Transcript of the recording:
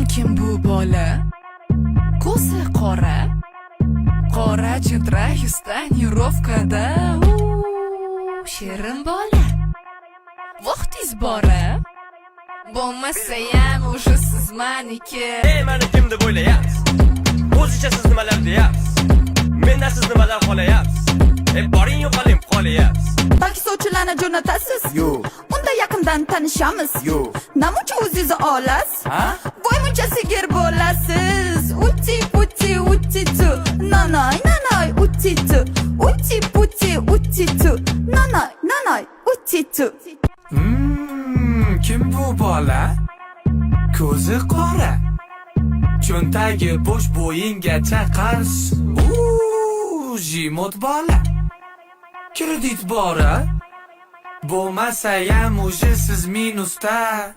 Kim bu bola? Ko'zi qora, qora chitra stanirovkada. Shirin bola. Vaqtingiz bora. Bo'lmasayam o'sha siz meniki. Meni kim deb o'ylayapsiz? O'zicha siz nimalar deyapsiz? Mendan siz nimalar xohlayapsiz? Boring yo'qoling qolyapsiz. Balki sovchilarni jo'natasiz? Yo'q. Unda yaqindan tanishamiz. Yo'q. Namuncha o'zingizni olasiz? Ha? Voy muncha sigir bo'lasiz. Uti puti uti tu. Nanoy nanoy uti tu. Uti puti uti tu. Nanoy nanoy uti tu. Kim bu bola? Ko'zi qora, cho'ntagi bo'sh bo'yingacha qars. Jimot bola. Kredit bora. Bo'lmasayam o'sha siz minusda.